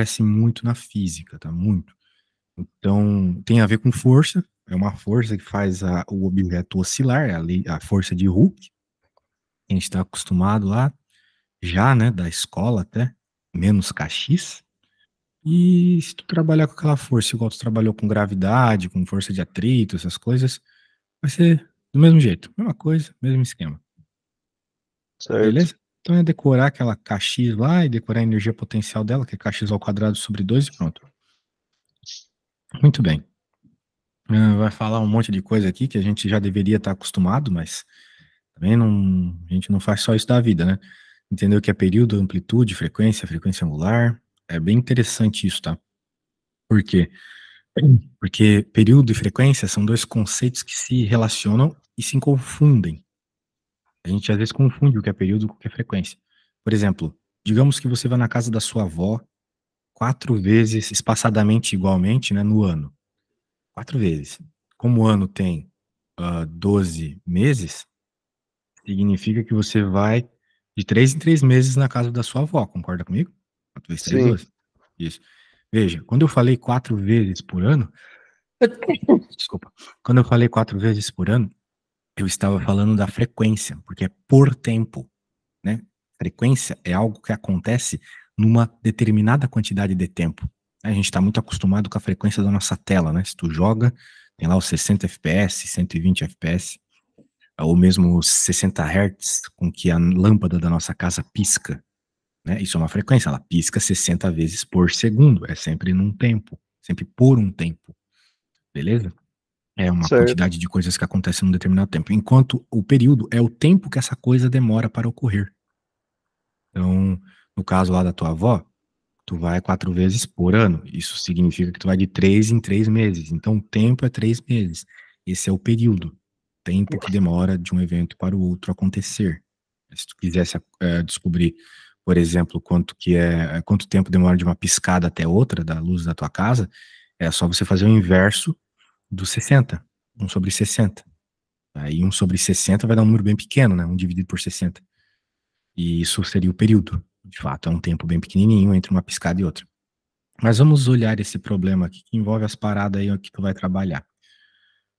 aparece muito na física, tá? Muito. Então, tem a ver com força, é uma força que faz o objeto oscilar, é a força de Hooke, que a gente está acostumado lá, já, né, da escola até, menos kx. E se tu trabalhar com aquela força, igual tu trabalhou com gravidade, com força de atrito, essas coisas, vai ser do mesmo jeito, mesma coisa, mesmo esquema. Certo. Beleza? Então é decorar aquela kx lá e decorar a energia potencial dela, que é kx ao quadrado sobre 2 e pronto. Muito bem. Vai falar um monte de coisa aqui que a gente já deveria estar acostumado, mas também não, a gente não faz só isso da vida, né? Entendeu o que é período, amplitude, frequência, frequência angular. É bem interessante isso, tá? Por quê? Porque período e frequência são dois conceitos que se relacionam e se confundem. A gente às vezes confunde o que é período com o que é frequência. Por exemplo, digamos que você vai na casa da sua avó 4 vezes espaçadamente igualmente, né, no ano. 4 vezes. Como o ano tem 12 meses, significa que você vai de 3 em 3 meses na casa da sua avó, concorda comigo? 4 vezes 3, Sim. 12. Isso. Veja, quando eu falei 4 vezes por ano, desculpa, quando eu falei 4 vezes por ano, eu estava falando da frequência, porque é por tempo, né? Frequência é algo que acontece numa determinada quantidade de tempo. A gente está muito acostumado com a frequência da nossa tela, né? Se tu joga, tem lá os 60 FPS, 120 FPS, ou mesmo os 60 Hz com que a lâmpada da nossa casa pisca, né? Isso é uma frequência, ela pisca 60 vezes por segundo, é sempre num tempo, sempre por um tempo, beleza? É uma Certo. quantidade de coisas que acontecem num determinado tempo, enquanto o período é o tempo que essa coisa demora para ocorrer. Então, no caso lá da tua avó, tu vai 4 vezes por ano. Isso significa que tu vai de 3 em 3 meses. Então, o tempo é 3 meses. Esse é o período. Tempo que demora de um evento para o outro acontecer. Se tu quisesse descobrir, por exemplo, quanto tempo demora de uma piscada até outra da luz da tua casa, é só você fazer o inverso do 60. 1 sobre 60. Aí 1 sobre 60 vai dar um número bem pequeno, né? 1 dividido por 60. E isso seria o período. De fato, é um tempo bem pequenininho entre uma piscada e outra. Mas vamos olhar esse problema aqui que envolve as paradas aí que tu vai trabalhar.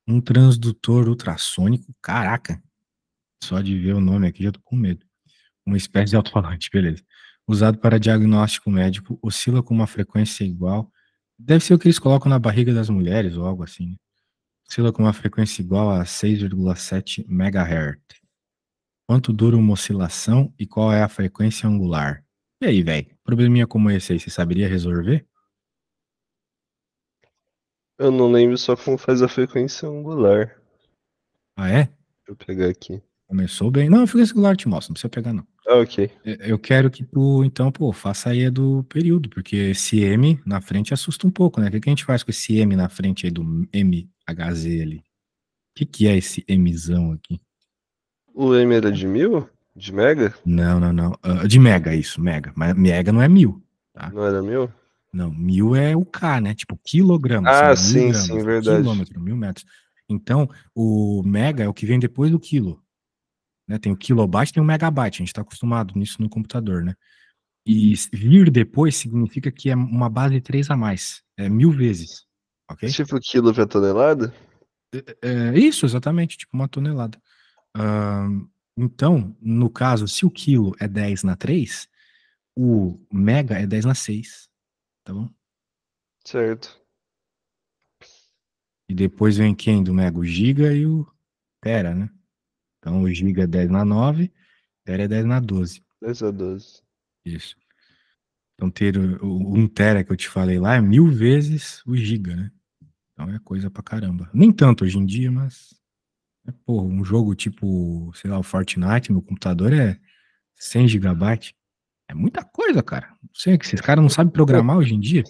Um transdutor ultrassônico, caraca, só de ver o nome aqui já tô com medo. Uma espécie de alto-falante, beleza. Usado para diagnóstico médico, oscila com uma frequência igual. Deve ser o que eles colocam na barriga das mulheres ou algo assim, né? Oscila com uma frequência igual a 6,7 MHz. Quanto dura uma oscilação e qual é a frequência angular? E aí, velho? Probleminha como esse aí, você saberia resolver? Eu não lembro só como faz a frequência angular. Ah, é? Deixa eu pegar aqui. Começou bem. Não, eu fico esse celular, te mostro, não precisa pegar, não. Ah, ok. Eu quero que tu, então, pô, faça aí a do período, porque esse M na frente assusta um pouco, né? O que que a gente faz com esse M na frente aí do MHZ ali? O que é esse Mzão aqui? O M era de 1000? De mega? Não, não, não. De mega, isso, mega. Mas mega não é 1000, tá? Não era 1000? Não, 1000 é o K, né? Tipo, quilograma, são Ah, 1000 sim, sim, gramas. verdade. Quilômetro, 1000 metros. Então, o mega é o que vem depois do quilo, né? Tem o kilobyte, tem o megabyte. A gente está acostumado nisso no computador, né? E vir depois significa que é uma base 3 a mais. É 1000 vezes, É ok? tipo quilo pra tonelada? É isso, exatamente, tipo uma tonelada. Então, no caso, se o quilo é 10 na 3, o mega é 10 na 6, tá bom? Certo. E depois vem quem do mega? O giga e o tera, né? Então, o giga é 10 na 9, tera é 10 na 12. 10 a 12. Isso. Então, ter o 1 tera que eu te falei lá é 1000 vezes o giga, né? Então é coisa pra caramba. Nem tanto hoje em dia, mas pô, um jogo tipo, sei lá, o Fortnite no computador é 100 gigabytes. É muita coisa, cara. Não sei que esses caras não sabem programar hoje em dia.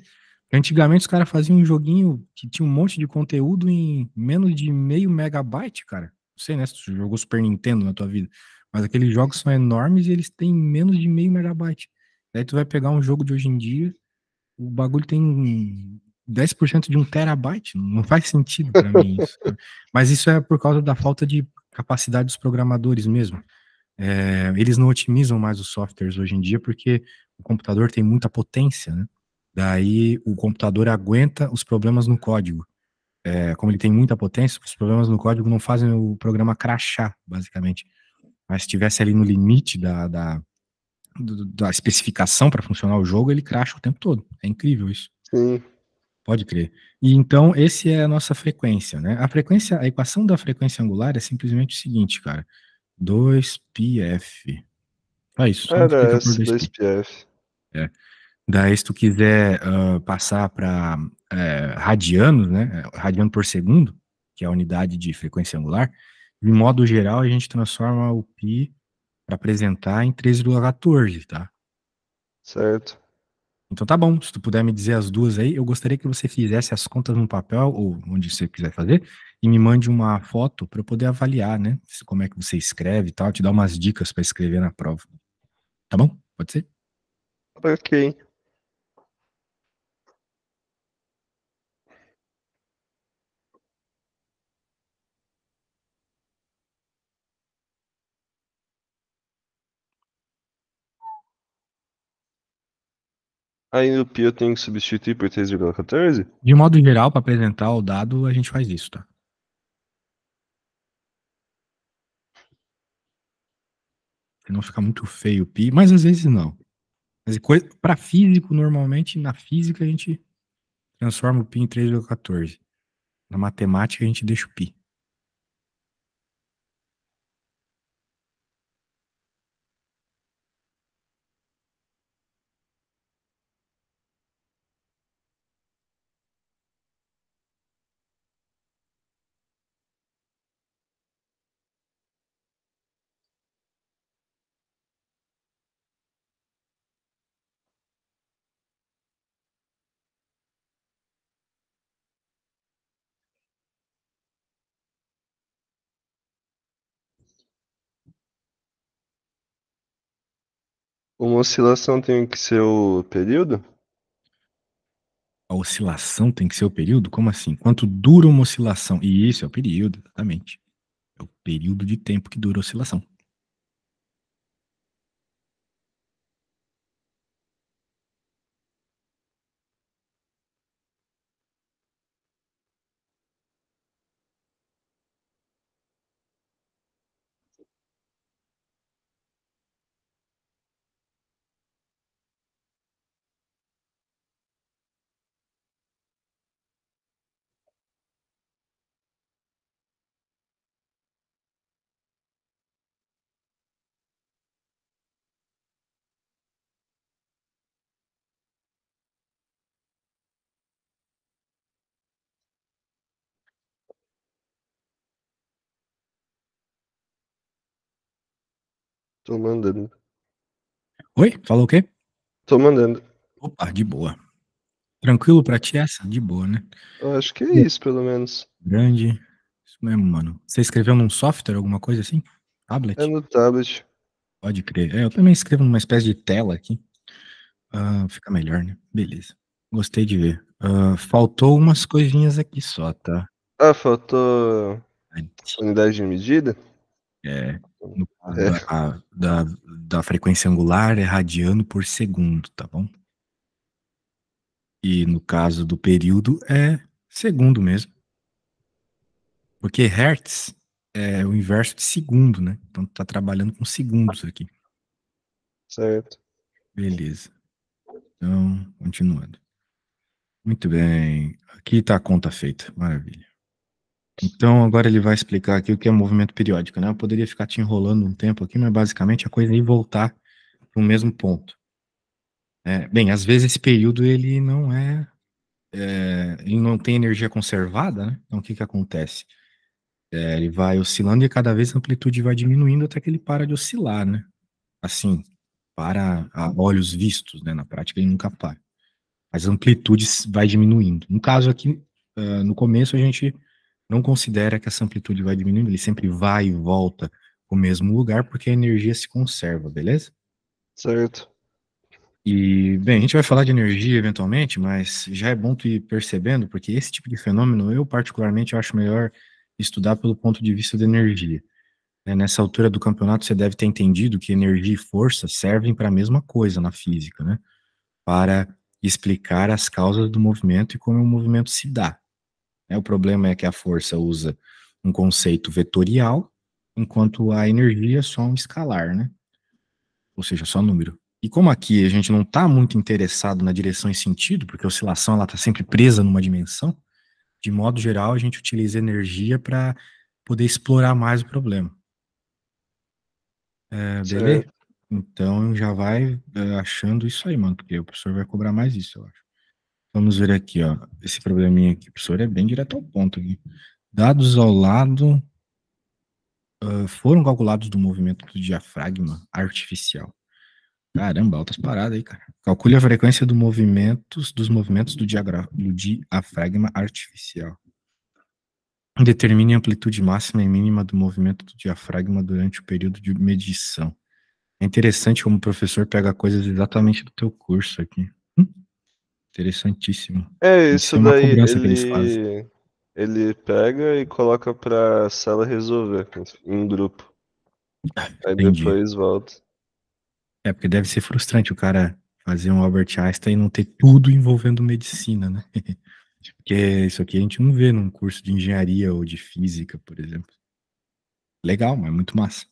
Antigamente os caras faziam um joguinho que tinha um monte de conteúdo em menos de meio megabyte, cara. Não sei, né, se tu jogou Super Nintendo na tua vida, mas aqueles jogos são enormes e eles têm menos de meio megabyte. Daí tu vai pegar um jogo de hoje em dia, o bagulho tem 10% de 1 terabyte. Não faz sentido pra mim isso, sabe? Mas isso é por causa da falta de capacidade dos programadores mesmo. Eles não otimizam mais os softwares hoje em dia porque o computador tem muita potência, né? Daí o computador aguenta os problemas no código. Como ele tem muita potência, os problemas no código não fazem o programa crashar, basicamente. Mas se estivesse ali no limite da especificação para funcionar o jogo, ele crasha o tempo todo. É incrível isso. Sim. Pode crer. E então, esse é a nossa frequência, né? A equação da frequência angular é simplesmente o seguinte, cara. 2πf. É isso, só Era multiplicar por essa 2π. 2PF. É. Daí, se tu quiser passar para radianos, né? Radiano por segundo, que é a unidade de frequência angular, de modo geral, a gente transforma o π para apresentar em 3,14, tá? Certo. Então tá bom, se tu puder me dizer as duas aí, eu gostaria que você fizesse as contas num papel, ou onde você quiser fazer, e me mande uma foto para eu poder avaliar, né? Como é que você escreve e tal, te dar umas dicas para escrever na prova. Tá bom? Pode ser? Ok. Aí no Pi eu tenho que substituir por 3,14? De modo geral, para apresentar o dado, a gente faz isso, tá? Se não ficar muito feio o pi, mas às vezes não. Mas para físico, normalmente, na física, a gente transforma o pi em 3,14. Na matemática, a gente deixa o pi. Uma oscilação tem que ser o período? A oscilação tem que ser o período? Como assim? Quanto dura uma oscilação? E isso é o período, exatamente. É o período de tempo que dura a oscilação. Tô mandando. Oi? Falou o quê? Tô mandando. Opa, de boa. Tranquilo pra ti essa? De boa, né? Eu acho que é Bom, isso, pelo menos. grande. Isso mesmo, mano. Você escreveu num software, alguma coisa assim? É Tablet? no tablet. Pode crer. Eu também escrevo numa espécie de tela aqui. Fica melhor, né? Beleza. Gostei de ver. Faltou umas coisinhas aqui só, tá? Ah, faltou unidade de medida? É, no caso É, da frequência angular é radiano por segundo, tá bom? E no caso do período é segundo mesmo. Porque hertz é o inverso de segundo, né? Então tá trabalhando com segundos aqui. certo. Beleza. Então, continuando. Muito bem. Aqui tá a conta feita. Maravilha. Então, agora ele vai explicar aqui o que é movimento periódico, né? Eu poderia ficar te enrolando um tempo aqui, mas basicamente a coisa é ir voltar para o mesmo ponto. Bem, às vezes esse período ele não tem energia conservada, né? Então o que que acontece? Ele vai oscilando e cada vez a amplitude vai diminuindo até que ele para de oscilar, né? Assim, para a olhos vistos, né? Na prática ele nunca para. As amplitudes vai diminuindo. No caso aqui, no começo a gente não considera que essa amplitude vai diminuindo, ele sempre vai e volta para o mesmo lugar porque a energia se conserva, beleza? Certo. E, bem, a gente vai falar de energia eventualmente, mas já é bom tu ir percebendo, porque esse tipo de fenômeno, eu particularmente acho melhor estudar pelo ponto de vista da energia. Nessa altura do campeonato, você deve ter entendido que energia e força servem para a mesma coisa na física, né? Para explicar as causas do movimento e como o movimento se dá. O problema é que a força usa um conceito vetorial, enquanto a energia é só um escalar, né? Ou seja, só número. E como aqui a gente não está muito interessado na direção e sentido, porque a oscilação ela está sempre presa numa dimensão, de modo geral a gente utiliza energia para poder explorar mais o problema. Beleza? Certo. Então já vai achando isso aí, mano, porque o professor vai cobrar mais isso, eu acho. Vamos ver aqui, ó. Esse probleminha aqui, professor, é bem direto ao ponto aqui. Dados ao lado foram calculados do movimento do diafragma artificial. Caramba, altas paradas aí, cara. Calcule a frequência dos movimentos do diafragma artificial. Determine a amplitude máxima e mínima do movimento do diafragma durante o período de medição. É interessante como o professor pega coisas exatamente do teu curso aqui. Interessantíssimo. É, Tem que ser isso uma daí cobrança que eles fazem. ele pega e coloca pra sala resolver em grupo. Aí Entendi. depois volta. É, porque deve ser frustrante o cara fazer um Albert Einstein e não ter tudo envolvendo medicina, né? Porque isso aqui a gente não vê num curso de engenharia ou de física, por exemplo. Legal, mas muito massa.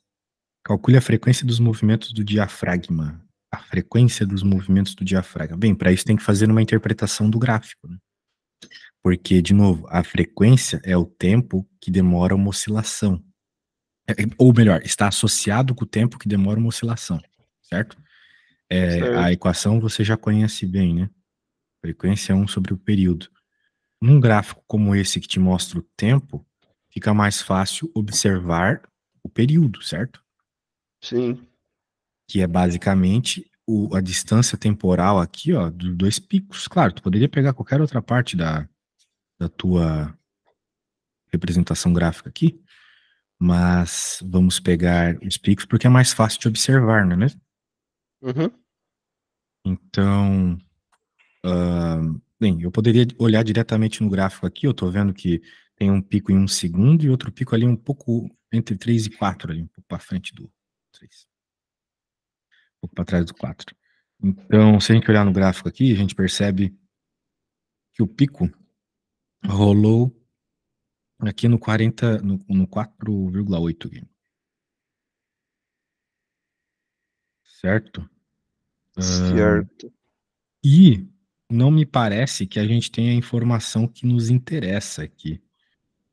Calcule a frequência dos movimentos do diafragma. A frequência dos movimentos do diafragma. Bem, para isso tem que fazer uma interpretação do gráfico, né? Porque, de novo, a frequência é o tempo que demora uma oscilação. Ou melhor, está associado com o tempo que demora uma oscilação, certo? A Certo. equação você já conhece bem, né? Frequência é 1 sobre o período. Num gráfico como esse que te mostra o tempo, fica mais fácil observar o período, certo? Sim. Que é basicamente a distância temporal aqui, ó, dos dois picos. Claro, tu poderia pegar qualquer outra parte da tua representação gráfica aqui, mas vamos pegar os picos porque é mais fácil de observar, não é mesmo? Uhum. Então, bem, eu poderia olhar diretamente no gráfico aqui, eu estou vendo que tem um pico em 1 segundo e outro pico ali um pouco entre 3 e 4, ali, um pouco para frente do 3, um pouco para trás do 4. Então, se a gente olhar no gráfico aqui, a gente percebe que o pico rolou aqui no 40, no 4,8 aqui, certo? Certo. E não me parece que a gente tenha a informação que nos interessa aqui.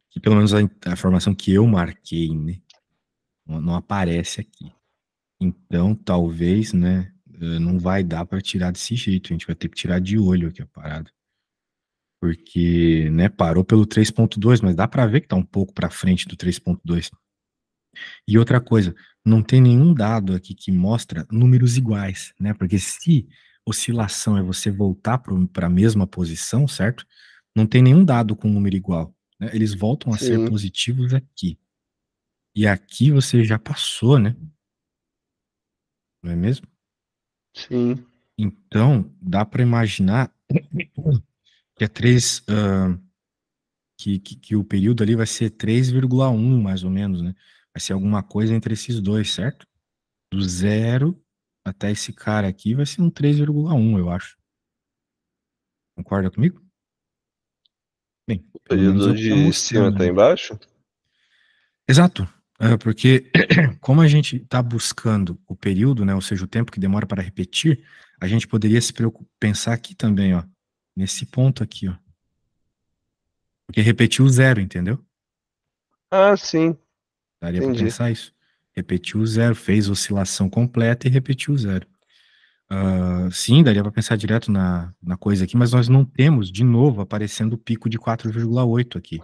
Que pelo menos a informação que eu marquei, né? Não aparece aqui. Então, talvez, né? Não vai dar para tirar desse jeito. A gente vai ter que tirar de olho aqui a parada. Porque, né? Parou pelo 3,2, mas dá para ver que tá um pouco para frente do 3,2. E outra coisa, não tem nenhum dado aqui que mostra números iguais, né? Porque se oscilação é você voltar para a mesma posição, certo? Não tem nenhum dado com número igual, né? Eles voltam a ser Sim. positivos aqui. E aqui você já passou, né? Não é mesmo? Sim. Então, dá para imaginar que é 3, que o período ali vai ser 3,1 mais ou menos, né? Vai ser alguma coisa entre esses dois, certo? Do zero até esse cara aqui vai ser um 3,1, eu acho. Concorda comigo? Bem, O pelo menos é período o que está de cima mostrando, tá né? embaixo? Exato. Porque como a gente está buscando o período, né, ou seja, o tempo que demora para repetir, a gente poderia pensar aqui também, ó, nesse ponto aqui, ó. Porque repetiu o zero, entendeu? Ah, sim. Daria para Entendi. pensar isso. Repetiu o zero, fez oscilação completa e repetiu o zero. Sim, daria para pensar direto na coisa aqui, mas nós não temos, de novo, aparecendo o pico de 4,8 aqui,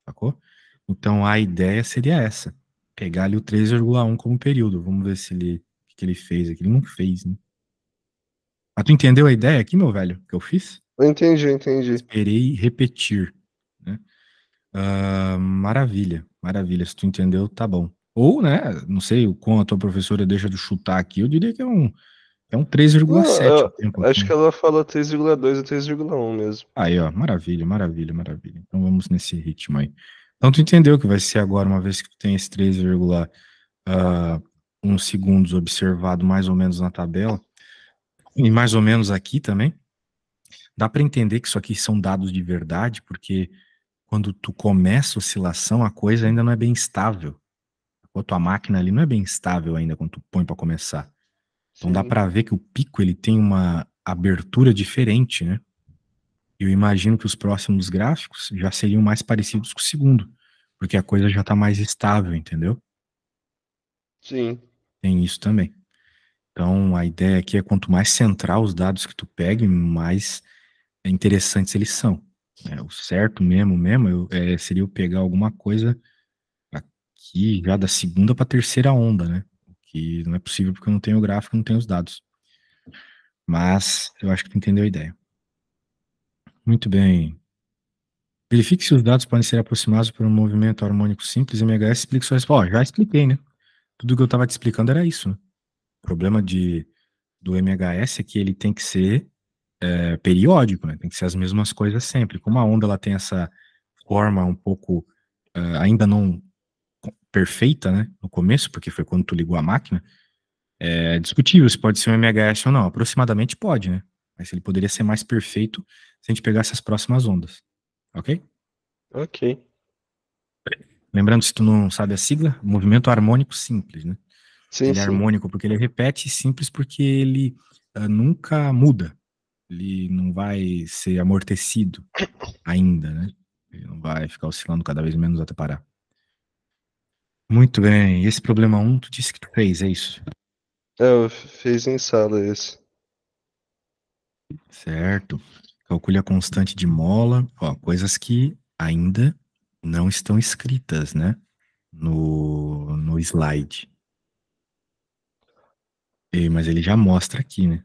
sacou? Então a ideia seria essa, pegar ali o 3,1 como período. Vamos ver se o que ele fez aqui. Ele não fez, né? Mas tu entendeu a ideia aqui, meu velho, que eu fiz? Eu entendi, eu entendi. Esperei repetir, né? Maravilha, maravilha. Se tu entendeu, tá bom. Ou, né, não sei o quão a tua professora deixa de chutar aqui, eu diria que é um Não, 3,7 o tempo aqui, acho que né? ela falou 3,2 ou 3,1 mesmo. Aí, ó, maravilha, maravilha, maravilha. Então vamos nesse ritmo aí. Então tu entendeu que vai ser agora, uma vez que tu tem esse 3,1 segundos observado mais ou menos na tabela, e mais ou menos aqui também, dá para entender que isso aqui são dados de verdade, porque quando tu começa a oscilação, a coisa ainda não é bem estável. A tua máquina ali não é bem estável ainda quando tu põe para começar. Então dá Sim. para ver que o pico ele tem uma abertura diferente, né? Eu imagino que os próximos gráficos já seriam mais parecidos com o segundo, porque a coisa já está mais estável, entendeu? Sim. Tem isso também. Então a ideia aqui é quanto mais central os dados que tu pegue, mais interessantes eles são. O certo seria eu pegar alguma coisa aqui já da segunda para terceira onda, né? Que não é possível porque eu não tenho o gráfico, não tenho os dados. Mas eu acho que tu entendeu a ideia. Muito bem. Verifique se os dados podem ser aproximados por um movimento harmônico simples. MHS explica sua resposta. Ó, já expliquei, né? Tudo que eu estava te explicando era isso, né? O problema do MHS é que ele tem que ser periódico, né? Tem que ser as mesmas coisas sempre. Como a onda ela tem essa forma um pouco ainda não perfeita, né? No começo, porque foi quando tu ligou a máquina, é discutível se pode ser um MHS ou não. Aproximadamente pode, né? Mas ele poderia ser mais perfeito se a gente pegasse as próximas ondas. Ok? Ok. Lembrando, se tu não sabe a sigla, movimento harmônico simples, né? Sim, Ele é sim. harmônico porque ele repete, e simples porque ele nunca muda. Ele não vai ser amortecido ainda, né? Ele não vai ficar oscilando cada vez menos até parar. Muito bem. Esse problema tu disse que tu fez, é isso? Eu fiz em sala esse. Certo. Calcule a constante de mola. Ó, coisas que ainda não estão escritas, né? No slide. Mas ele já mostra aqui, né?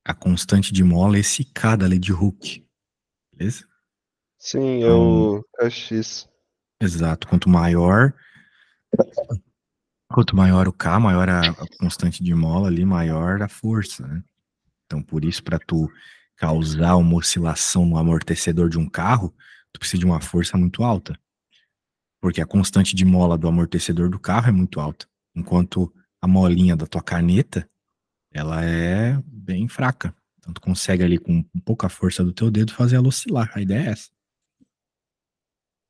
A constante de mola é esse K da lei de Hooke. Beleza? Sim, é Então, o KX. exato. Quanto maior o K, maior a constante de mola ali, maior a força, né? Então, por isso, para tu causar uma oscilação no amortecedor de um carro, tu precisa de uma força muito alta. Porque a constante de mola do amortecedor do carro é muito alta. Enquanto a molinha da tua caneta, ela é bem fraca. Então, tu consegue ali, com pouca força do teu dedo, fazer ela oscilar. A ideia é essa.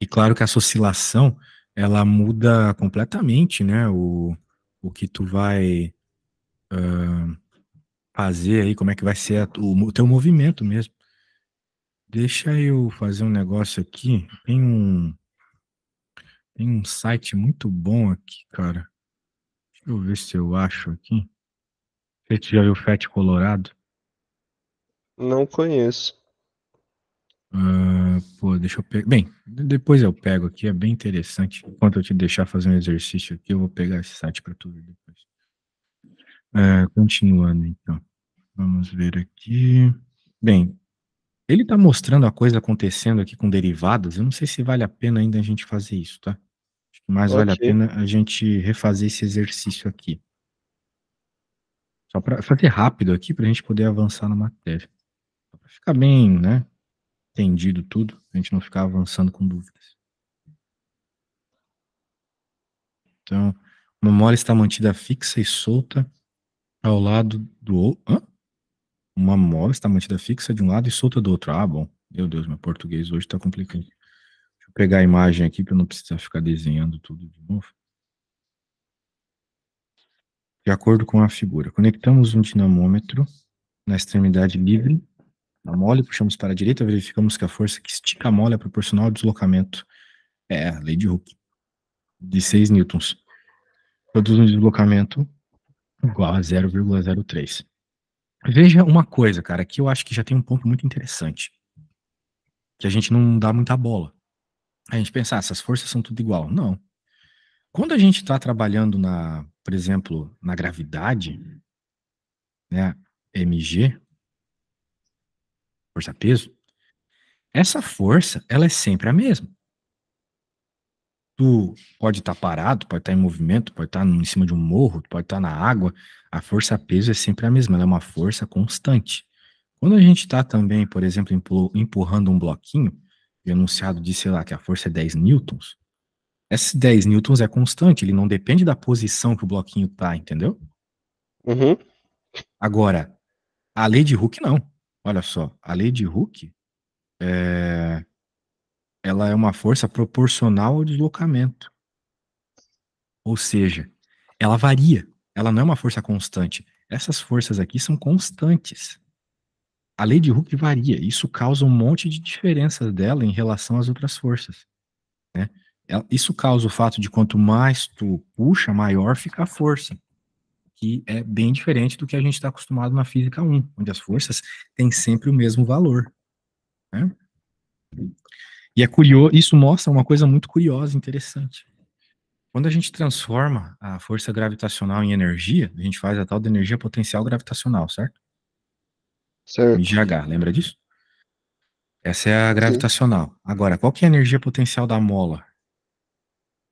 E claro que essa oscilação, ela muda completamente, né? O que tu vai fazer aí, como é que vai ser o teu movimento mesmo. Deixa eu fazer um negócio aqui. Tem um site muito bom aqui, cara. Deixa eu ver se eu acho aqui. Você já viu o Fat Colorado? Não conheço. Pô, deixa eu pegar. Bem, depois eu pego aqui, é bem interessante. Enquanto eu te deixar fazer um exercício aqui, eu vou pegar esse site para tu ver depois. Continuando, então. Vamos ver aqui. Bem, ele está mostrando a coisa acontecendo aqui com derivadas. Eu não sei se vale a pena ainda a gente fazer isso, tá? Acho que mais vale a Ok. pena a gente refazer esse exercício aqui. Só para fazer rápido aqui, para a gente poder avançar na matéria. Para ficar bem, né? Entendido tudo, a gente não ficar avançando com dúvidas. Então, uma mola está mantida fixa e solta ao lado do outro. Uma mola está mantida fixa de um lado e solta do outro. Ah, bom. Meu Deus, meu português hoje está complicado. Deixa eu pegar a imagem aqui para eu não precisar ficar desenhando tudo de novo. De acordo com a figura, conectamos um dinamômetro na extremidade livre da mola e puxamos para a direita, verificamos que a força que estica a mola é proporcional ao deslocamento. A lei de Hooke, de 6 newtons. Produz um deslocamento igual a 0,03. Veja uma coisa, cara, que eu acho que já tem um ponto muito interessante, que a gente não dá muita bola. A gente pensa, essas forças são tudo igual. Não. Quando a gente está trabalhando por exemplo, na gravidade, né, mg, força-peso, essa força, ela é sempre a mesma. Tu pode estar parado, pode estar em movimento, pode estar em cima de um morro, pode estar na água, a força-peso é sempre a mesma, ela é uma força constante. Quando a gente está também, por exemplo, empurrando um bloquinho, e enunciado diz, sei lá, que a força é 10 newtons, esses 10 newtons é constante, ele não depende da posição que o bloquinho tá, entendeu? Uhum. Agora, a lei de Hooke não. olha só, a lei de Hooke, ela é uma força proporcional ao deslocamento. Ou seja, ela varia. Ela não é uma força constante. Essas forças aqui são constantes. A lei de Hooke varia. Isso causa um monte de diferenças dela em relação às outras forças, né? Isso causa o fato de quanto mais tu puxa, maior fica a força, que é bem diferente do que a gente está acostumado na física 1, onde as forças têm sempre o mesmo valor, né? E é curioso, isso mostra uma coisa muito curiosa e interessante. Quando a gente transforma a força gravitacional em energia, a gente faz a tal de energia potencial gravitacional, certo? Certo. MGH, lembra disso? Essa é a Sim. gravitacional. Agora, qual que é a energia potencial da mola?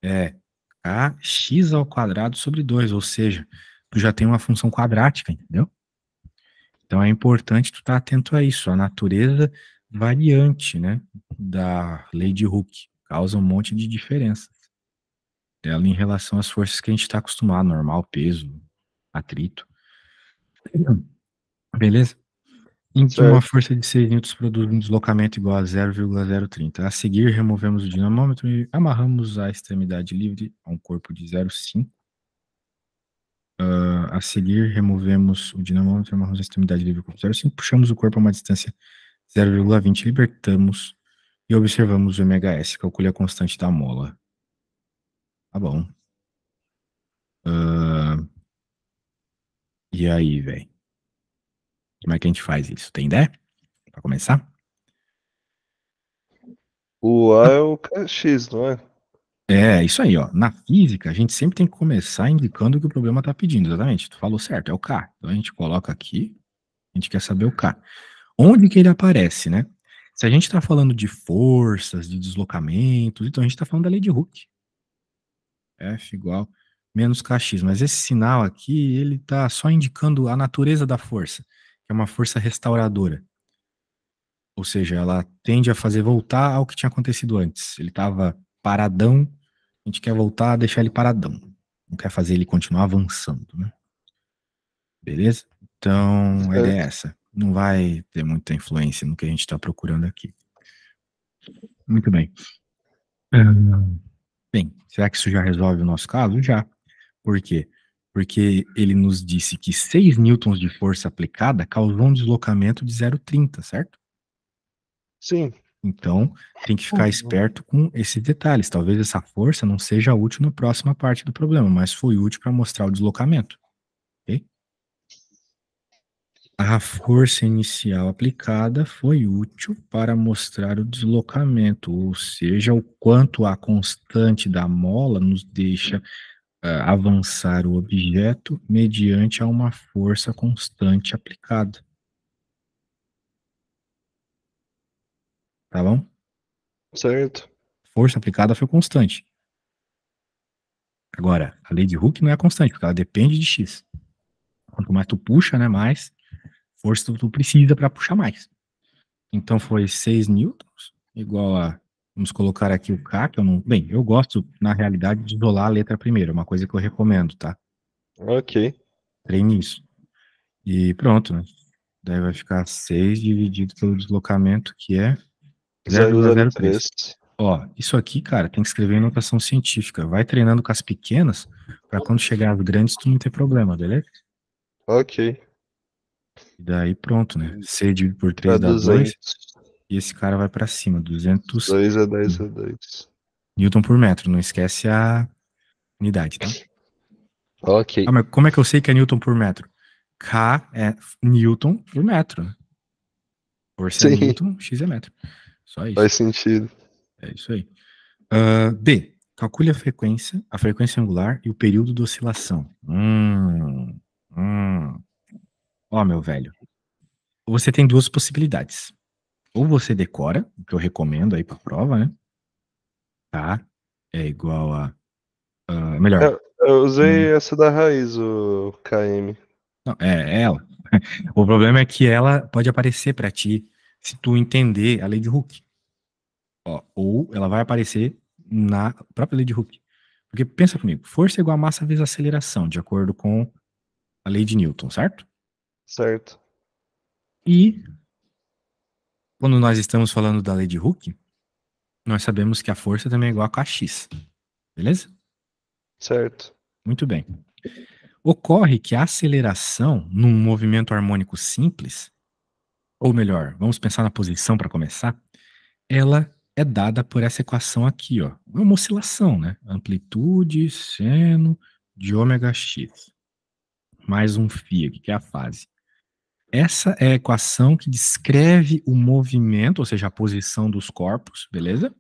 É kx ao quadrado sobre 2, ou seja, tu já tem uma função quadrática, entendeu? Então é importante tu estar atento a isso, a natureza variante, né, da lei de Hooke, causa um monte de diferença dela em relação às forças que a gente está acostumado, normal, peso, atrito. Beleza? Em que uma Certo. força de 6 newtons produz um deslocamento igual a 0,030. A seguir, removemos o dinamômetro e amarramos a extremidade livre a um corpo de 0,5. A seguir, removemos o dinamômetro e amarramos a extremidade livre ao corpo de 0,5. Puxamos o corpo a uma distância 0,20, libertamos e observamos o MHS. Calcule a constante da mola. Tá bom. E aí, velho? Como é que a gente faz isso? Tem ideia? Pra começar? O A é o KX, não é? É, isso aí, ó. Na física, a gente sempre tem que começar indicando o que o problema está pedindo, exatamente. Tu falou certo, é o K. Então a gente coloca aqui, a gente quer saber o K. Onde que ele aparece, né? Se a gente está falando de forças, de deslocamentos, então a gente está falando da lei de Hooke. F igual menos kx. Mas esse sinal aqui, ele está só indicando a natureza da força, que é uma força restauradora. Ou seja, ela tende a fazer voltar ao que tinha acontecido antes. Ele estava paradão, a gente quer voltar a deixar ele paradão. Não quer fazer ele continuar avançando, né? Beleza? Então, a ideia é Certo. essa. Não vai ter muita influência no que a gente está procurando aqui. Muito bem. Bem, será que isso já resolve o nosso caso? Já. Por quê? Porque ele nos disse que 6 newtons de força aplicada causou um deslocamento de 0,30, certo? Sim. Então, tem que ficar esperto com esses detalhes. Talvez essa força não seja útil na próxima parte do problema, mas foi útil para mostrar o deslocamento. Ok? A força inicial aplicada foi útil para mostrar o deslocamento, ou seja, o quanto a constante da mola nos deixa avançar o objeto mediante a uma força constante aplicada. Tá bom? Certo. Força aplicada foi constante. Agora, a lei de Hooke não é constante, porque ela depende de x. Quanto mais tu puxa, né, mais força tu precisa para puxar mais. Então foi 6 newtons, igual a, vamos colocar aqui o K, que eu não, bem, eu gosto, na realidade, de isolar a letra primeiro, é uma coisa que eu recomendo, tá? Ok. Treine isso. E pronto, né? Daí vai ficar 6 dividido pelo deslocamento, que é 0,03. 003. Ó, isso aqui, cara, tem que escrever em notação científica. Vai treinando com as pequenas, para quando chegar às grandes tu não ter problema, beleza? Ok. E daí pronto, né? C dividido por Dá 3 dá 2, 200. e esse cara vai para cima, 200 2 é 10 é 2. Newton por metro. Não esquece a unidade, tá? Ok. Ah, mas como é que eu sei que é Newton por metro? K é Newton por metro, né? Força é Sim, Newton, X é metro. Só isso. faz sentido. É isso aí. B. Calcule a frequência angular e o período de oscilação. Ó, meu velho. Você tem duas possibilidades. Ou você decora, o que eu recomendo aí pra prova, né? Tá? É igual a. Melhor. Eu usei Hum, essa da raiz, o KM. não, é ela. O problema é que ela pode aparecer pra ti se tu entender a lei de Hooke. Ó, ou ela vai aparecer na própria lei de Hooke. Porque pensa comigo, força é igual a massa vezes aceleração, de acordo com a lei de Newton, certo? Certo. E Quando nós estamos falando da lei de Hooke, nós sabemos que a força também é igual a kx. Beleza? Certo. Muito bem. Ocorre que a aceleração num movimento harmônico simples, ou melhor, vamos pensar na posição para começar, ela é dada por essa equação aqui, ó. É uma oscilação, né? Amplitude seno de ômega x, mais um φ aqui, que é a fase. Essa é a equação que descreve o movimento, ou seja, a posição dos corpos, beleza?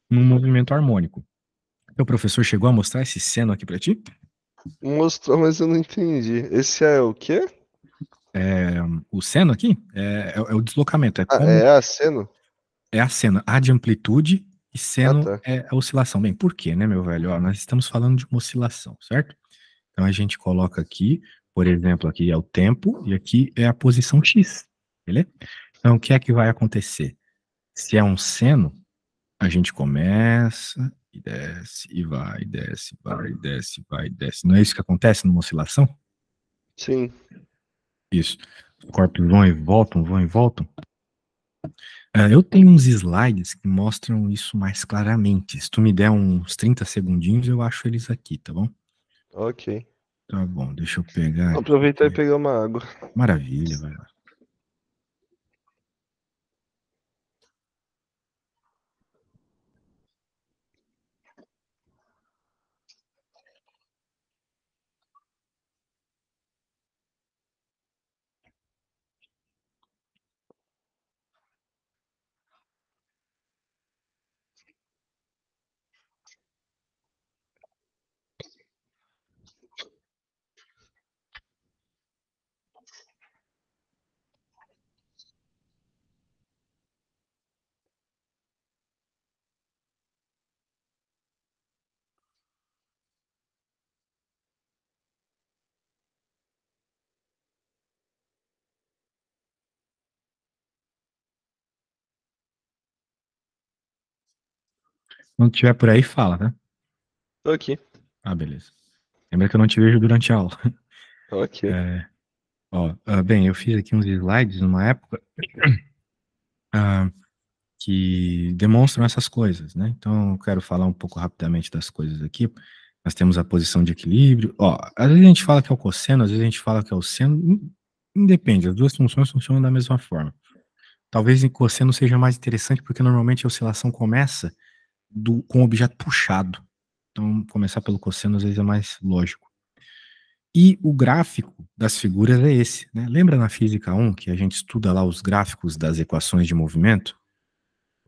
Num movimento harmônico. O professor chegou a mostrar esse seno aqui para ti? Mostrou, mas eu não entendi. Esse é o quê? O seno aqui é o deslocamento, é Ah, como é aceno? é a seno. A de amplitude e Ah, seno tá. é a oscilação. Bem, por quê, né, meu velho? Ó, nós estamos falando de uma oscilação, certo? Então a gente coloca aqui, por exemplo, aqui é o tempo e aqui é a posição x, beleza? Então o que é que vai acontecer? Se é um seno, a gente começa e desce e vai, desce, vai, desce, vai, desce. Não é isso que acontece numa oscilação? Sim. Isso. Os corpos vão e voltam, vão e voltam. Eu tenho uns slides que mostram isso mais claramente. Se tu me der uns 30 segundinhos, eu acho eles aqui, tá bom? Ok. Tá bom, deixa eu pegar Vou aqui. aproveitar e pegar uma água. Maravilha, vai lá. Quando tiver por aí, fala, tá? Tô aqui. Ah, beleza. Lembra que eu não te vejo durante a aula. Ok. Bem, eu fiz aqui uns slides numa época ah, que demonstram essas coisas, né? Então, eu quero falar um pouco rapidamente das coisas aqui. Nós temos a posição de equilíbrio. Ó, às vezes a gente fala que é o cosseno, às vezes a gente fala que é o seno. Independe, as duas funções funcionam da mesma forma. Talvez em cosseno seja mais interessante, porque normalmente a oscilação começa com o objeto puxado. Então, começar pelo cosseno às vezes é mais lógico. E o gráfico das figuras é esse, né? Lembra na física 1 que a gente estuda lá os gráficos das equações de movimento?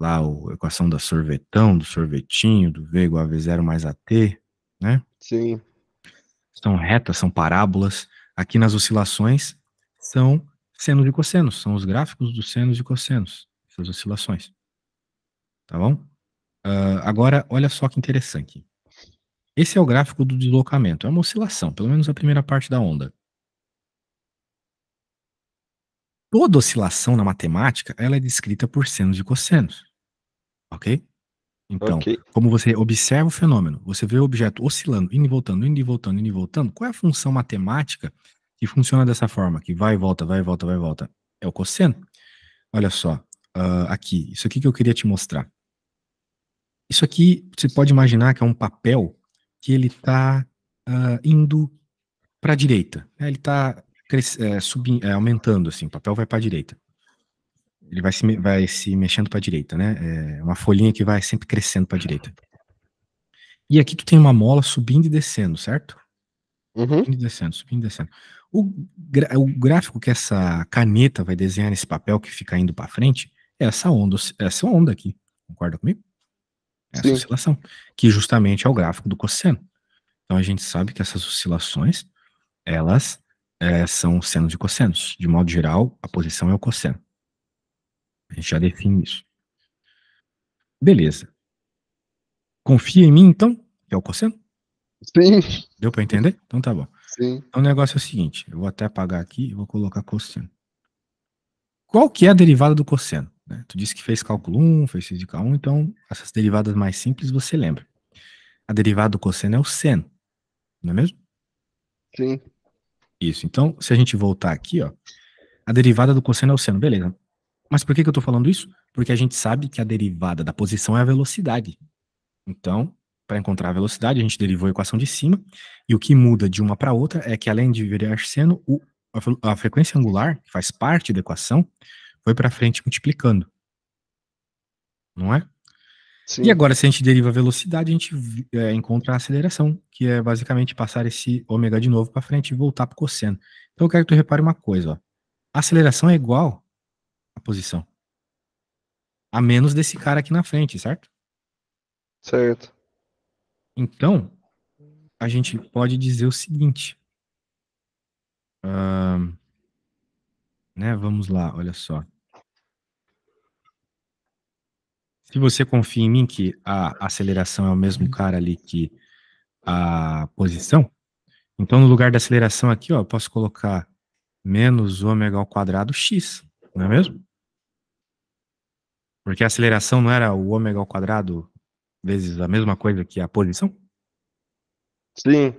Lá a equação da sorvetão, do sorvetinho, do V igual a V0 mais AT, né? Sim. São retas, são parábolas. Aqui nas oscilações são senos e cossenos, são os gráficos dos senos e cossenos, essas oscilações. Tá bom? Agora, olha só que interessante. Esse é o gráfico do deslocamento, é uma oscilação, pelo menos a primeira parte da onda. Toda oscilação na matemática, ela é descrita por senos e cossenos, ok? Então, Ok. como você observa o fenômeno, você vê o objeto oscilando, indo e voltando, indo e voltando, indo e voltando, qual é a função matemática que funciona dessa forma, que vai e volta, vai e volta, vai e volta? É o cosseno. Olha só, aqui, isso aqui que eu queria te mostrar. Isso aqui, você pode imaginar que é um papel que ele está indo para a direita, né? Ele está aumentando, assim, o papel vai para a direita. Ele vai se mexendo para a direita, né? É uma folhinha que vai sempre crescendo para a direita. E aqui tu tem uma mola subindo e descendo, certo? Uhum. Subindo e descendo, subindo e descendo. O gráfico que essa caneta vai desenhar nesse papel que fica indo para frente é essa onda aqui. Concorda comigo? Essa Sim. oscilação, que justamente é o gráfico do cosseno. Então a gente sabe que essas oscilações, elas são senos e cossenos. De modo geral, a posição é o cosseno. A gente já define isso. Beleza. Confia em mim, então, que é o cosseno? Sim. Deu para entender? Então tá bom. Sim. Então o negócio é o seguinte, eu vou até apagar aqui e vou colocar cosseno. Qual que é a derivada do cosseno? Né? Tu disse que fez cálculo 1, fez física 1, então essas derivadas mais simples você lembra. A derivada do cosseno é o seno, não é mesmo? Sim. Isso. Então, se a gente voltar aqui, ó, a derivada do cosseno é o seno, beleza. Mas por que que eu tô falando isso? Porque a gente sabe que a derivada da posição é a velocidade. Então, para encontrar a velocidade, a gente derivou a equação de cima, e o que muda de uma para outra é que, além de virar seno, a frequência angular, que faz parte da equação, foi para frente multiplicando, não é? E Sim, agora, se a gente deriva a velocidade, a gente encontra a aceleração, que é basicamente passar esse ômega de novo para frente e voltar para o cosseno. Então, eu quero que tu repare uma coisa, ó. A aceleração é igual à posição, a menos desse cara aqui na frente, certo? certo. Então, a gente pode dizer o seguinte, né? Vamos lá, olha só. Se você confia em mim que a aceleração é o mesmo cara ali que a posição, então no lugar da aceleração aqui, ó, eu posso colocar menos ômega ao quadrado x, não é mesmo? Porque a aceleração não era o ômega ao quadrado vezes a mesma coisa que a posição? Sim,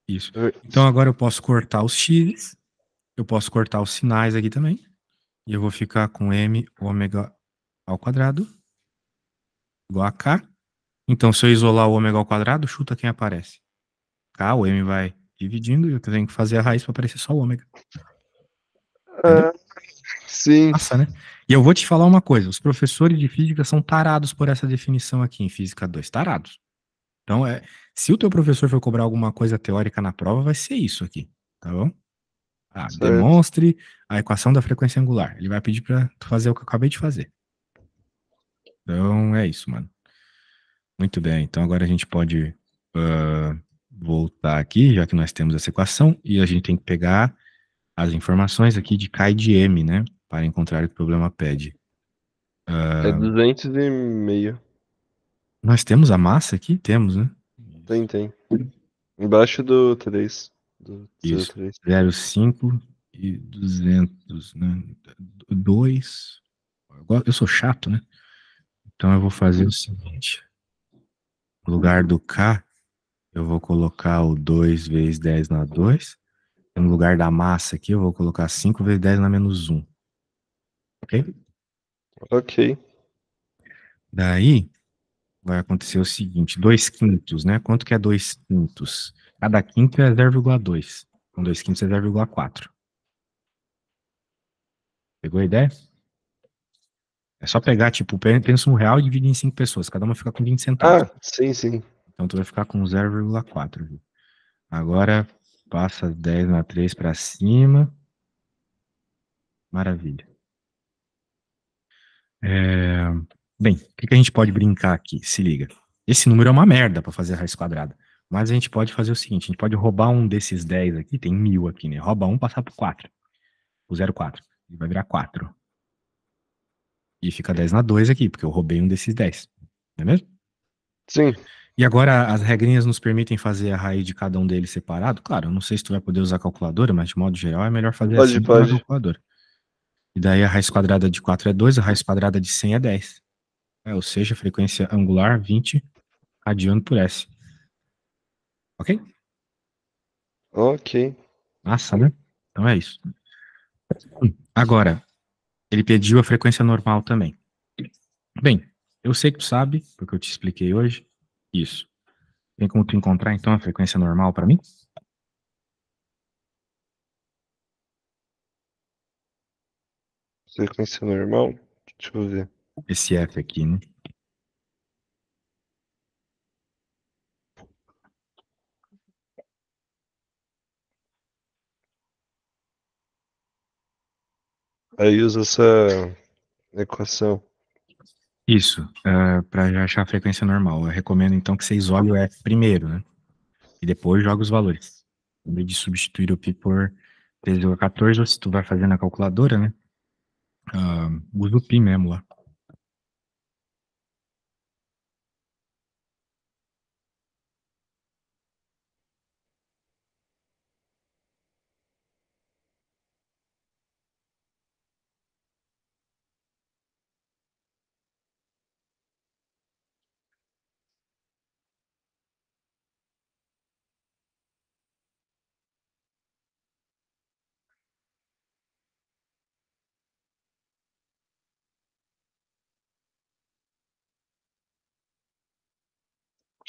Isso. ver- Então agora eu posso cortar os x, eu posso cortar os sinais aqui também, e eu vou ficar com m ômega ao quadrado igual a k. Então se eu isolar o ômega ao quadrado, chuta quem aparece. K, o m vai dividindo e eu tenho que fazer a raiz para aparecer só o ômega. Entendeu? ah, sim. Massa, né? E eu vou te falar uma coisa: os professores de física são tarados por essa definição aqui em Física 2, tarados. Então, se o teu professor for cobrar alguma coisa teórica na prova, vai ser isso aqui, tá bom? Ah, Certo. demonstre a equação da frequência angular. Ele vai pedir para tu fazer o que eu acabei de fazer. Então, é isso, mano. Muito bem. Então, agora a gente pode voltar aqui, já que nós temos essa equação, e a gente tem que pegar as informações aqui de K e de M, né? Para encontrar o que o problema pede. É 200 e meio. Nós temos a massa aqui? Temos, né? Tem, tem. Embaixo do 3. Do Isso. 03. 0,5 e 200, né? 2. Eu sou chato, né? Então eu vou fazer o seguinte: no lugar do K, eu vou colocar o 2 vezes 10 na 2. E no lugar da massa aqui, eu vou colocar 5 vezes 10 na menos um. Ok? Ok. Daí vai acontecer o seguinte: 2 quintos, né? Quanto que é 2 quintos? Cada quinto é 0,2. Então 2 quintos é 0,4. Pegou a ideia? É só pegar, tipo, pensa R$ 1 e dividir em 5 pessoas. Cada uma fica com 20 centavos. Ah, sim, sim. Então tu vai ficar com 0,4. Agora passa 10 na 3 para cima. Maravilha. É, bem, o que que a gente pode brincar aqui? Se liga. Esse número é uma merda para fazer a raiz quadrada. Mas a gente pode fazer o seguinte: a gente pode roubar um desses 10 aqui, tem 1000 aqui, né? Rouba um, passar pro 4. O 0,4. Ele vai virar 4. E fica 10 na 2 aqui, porque eu roubei um desses 10. Não é mesmo? Sim, E agora as regrinhas nos permitem fazer a raiz de cada um deles separado? Claro, eu não sei se tu vai poder usar a calculadora, mas de modo geral é melhor fazer assim pode, do que na pode. calculadora. E daí a raiz quadrada de 4 é 2, a raiz quadrada de 100 é 10. Ou seja, frequência angular 20 radiano por S. Ok? Ok. Massa, né? Então é isso. Agora, ele pediu a frequência normal também. Bem, eu sei que tu sabe, porque eu te expliquei hoje. Isso. Tem como tu encontrar então a frequência normal para mim? Frequência normal. Deixa eu ver. Esse F aqui, né? Aí usa essa equação. Isso, para já achar a frequência normal. Eu recomendo então que você isole o F primeiro, né? E depois joga os valores. Em vez de substituir o pi por 13,14, ou se tu vai fazer na calculadora, né? Usa o pi mesmo lá.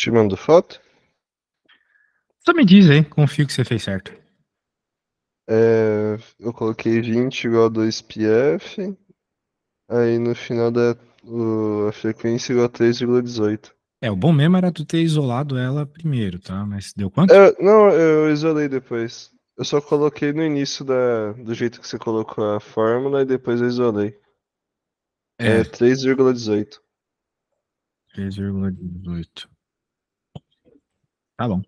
Te mando foto? Só me diz aí, confio que você fez certo. Eu coloquei 20 igual a 2πf, aí no final a frequência igual a 3,18. O bom mesmo era tu ter isolado ela primeiro, tá? Mas deu quanto? Não, eu isolei depois. Eu só coloquei no início do jeito que você colocou a fórmula e depois eu isolei. É É, 3,18. 3,18. Tá bom.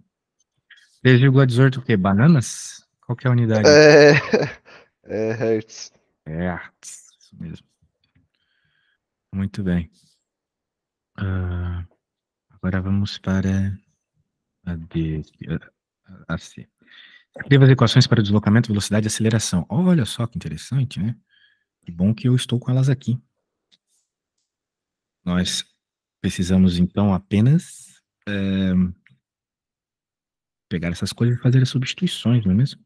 3,18 o quê? Bananas? Qual que é a unidade aqui? É, é Hertz. Isso mesmo. Muito bem. Ah, agora vamos para a D, a C. Escreva as equações para deslocamento, velocidade e aceleração. Olha só que interessante, né? Que bom que eu estou com elas aqui. Nós precisamos, então, apenas pegar essas coisas e fazer as substituições, não é mesmo?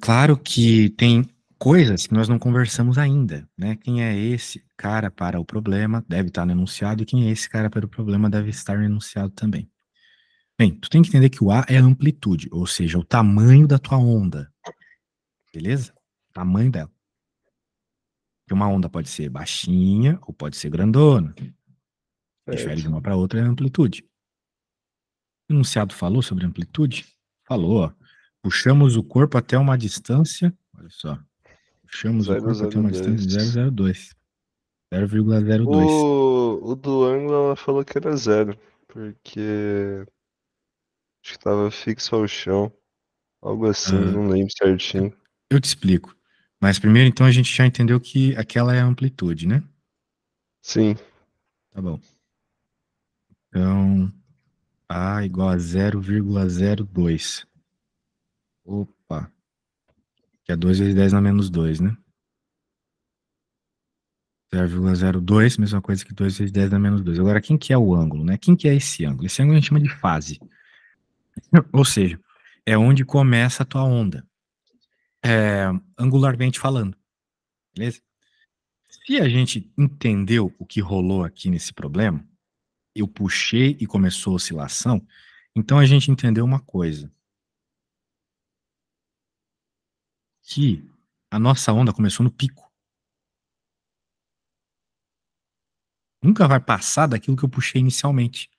Claro que tem coisas que nós não conversamos ainda, né? Quem é esse cara para o problema deve estar no enunciado, e quem é esse cara para o problema deve estar no enunciado também. Bem, tu tem que entender que o A é a amplitude, ou seja, o tamanho da tua onda, beleza? Tamanho dela. Porque uma onda pode ser baixinha ou pode ser grandona. Difere de Certo. uma para outra é a amplitude. O enunciado falou sobre amplitude? Falou, ó. Puxamos o corpo até uma distância, olha só, puxamos o corpo até uma distância de 0,02. 0,02. 0,02. O do ângulo ela falou que era zero, porque acho que tava fixo ao chão. Algo assim, Ah, não lembro certinho. eu te explico. Mas primeiro, então, a gente já entendeu que aquela é a amplitude, né? Sim, Tá bom. Então, A igual a 0,02. Opa, que é 2 vezes 10 na menos 2, né? 0,02, mesma coisa que 2 vezes 10 na menos 2. Agora, quem que é o ângulo, né? Quem que é esse ângulo? Esse ângulo a gente chama de fase. Ou seja, é onde começa a tua onda, angularmente falando, beleza? Se a gente entendeu o que rolou aqui nesse problema, eu puxei e começou a oscilação, então a gente entendeu uma coisa, que a nossa onda começou no pico. Nunca vai passar daquilo que eu puxei inicialmente.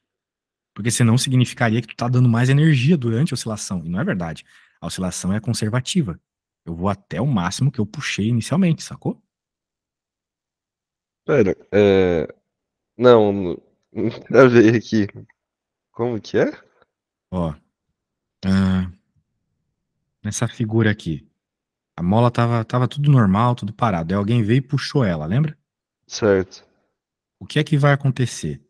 Porque senão significaria que tu tá dando mais energia durante a oscilação. E não é verdade. A oscilação é conservativa. Eu vou até o máximo que eu puxei inicialmente, sacou? pera, não, não travei aqui. Como que é? Ó, ah, nessa figura aqui, a mola tava tudo normal, tudo parado. Aí alguém veio e puxou ela, lembra? Certo. O que é que vai acontecer?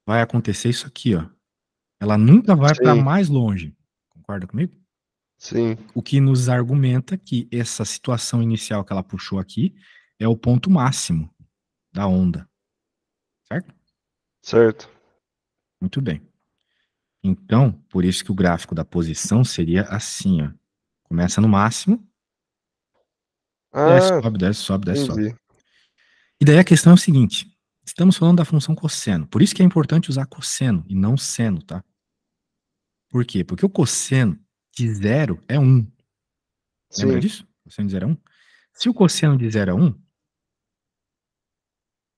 Vai acontecer isso aqui, ó. Ela nunca vai para Sim, mais longe. Concorda comigo? sim, O que nos argumenta que essa situação inicial que ela puxou aqui é o ponto máximo da onda, certo? certo. Muito bem. Então, por isso que o gráfico da posição seria assim, ó. Começa no máximo, desce, Ah, sobe, desce, sobe, desce, sobe. entendi. E daí a questão é o seguinte: estamos falando da função cosseno. Por isso que é importante usar cosseno e não seno, tá? Por quê? Porque o cosseno de zero é 1. Lembra Sim, disso? Cosseno de zero é 1. Se o cosseno de zero é 1,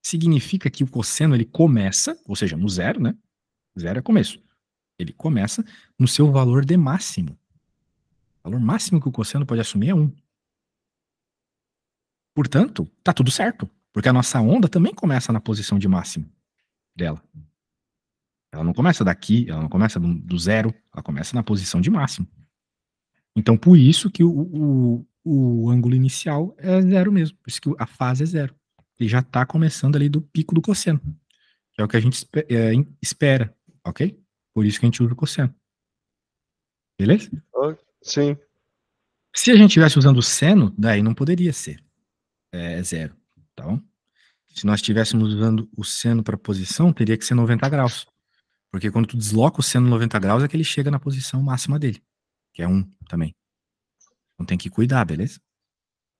significa que o cosseno ele começa, ou seja, no zero, né? Zero é começo. Ele começa no seu valor de máximo. O valor máximo que o cosseno pode assumir é 1. Portanto, tá tudo certo, porque a nossa onda também começa na posição de máximo dela. Ela não começa daqui, ela não começa do zero, ela começa na posição de máximo. Então, por isso que o ângulo inicial é zero mesmo, por isso que a fase é zero. E já está começando ali do pico do cosseno, que é o que a gente espera, ok? Por isso que a gente usa o cosseno. Beleza? sim. Se a gente estivesse usando o seno, daí não poderia ser zero, tá bom? Se nós estivéssemos usando o seno para posição, teria que ser 90 graus. Porque quando tu desloca o seno 90 graus é que ele chega na posição máxima dele, que é 1 também. Então tem que cuidar, beleza?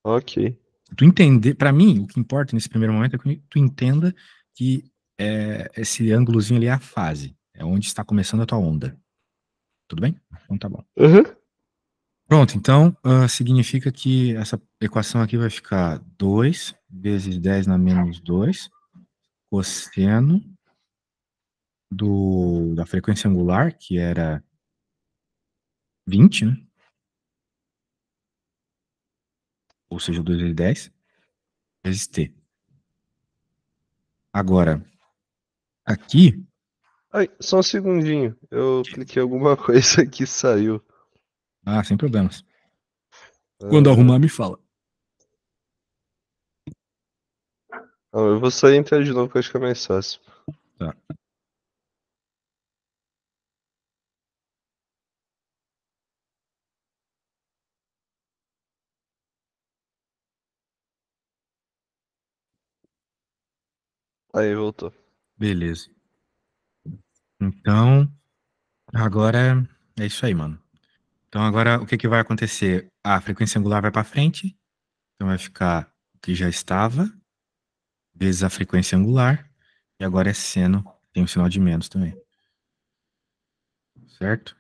Ok. Tu entender, para mim, o que importa nesse primeiro momento é que tu entenda que esse ângulozinho ali é a fase, é onde está começando a tua onda. Tudo bem? Então tá bom. Uhum. Pronto, então significa que essa equação aqui vai ficar 2 vezes 10 na menos 2 cosseno da frequência angular, que era 20, né? Ou seja, 2 vezes 10, vezes t. Agora, aqui... Ai, só um segundinho. Eu cliquei alguma coisa aqui e saiu. sem problemas. Quando Ah, arrumar, me fala. não, eu vou sair e entrar de novo que eu acho que é mais fácil. Tá. Aí, voltou. Beleza. Então, agora é isso aí, mano. Então, agora o que que vai acontecer? A frequência angular vai para frente, então vai ficar o que já estava, vezes a frequência angular, e agora é seno, tem um sinal de menos também. Certo?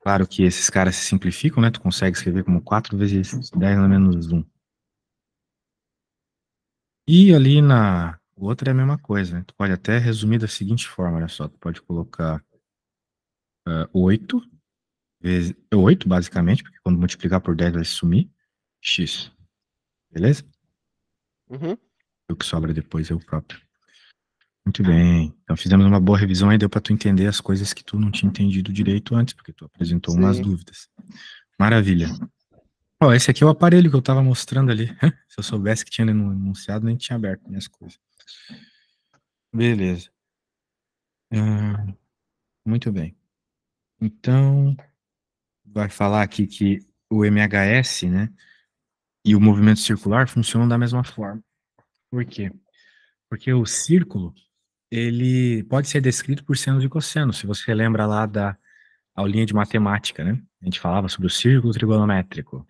Claro que esses caras se simplificam, né? Tu consegue escrever como 4 vezes 10 na menos 1. E ali na outra é a mesma coisa, né? Tu pode até resumir da seguinte forma, olha só. Tu pode colocar 8 vezes... 8, basicamente, porque quando multiplicar por 10 vai sumir. X. Beleza? Uhum. O que sobra depois é o próprio. Muito bem. Então fizemos uma boa revisão aí, deu para tu entender as coisas que tu não tinha entendido direito antes, porque tu apresentou umas Sim. dúvidas. Maravilha. Ó, esse aqui é o aparelho que eu tava mostrando ali. Se eu soubesse que tinha anunciado, nem tinha aberto minhas coisas. Beleza. Muito bem. Então, vai falar aqui que o MHS, né, e o movimento circular funcionam da mesma forma. Por quê? Porque o círculo, ele pode ser descrito por senos e cossenos. Se você lembra lá da aulinha de matemática, né? A gente falava sobre o círculo trigonométrico,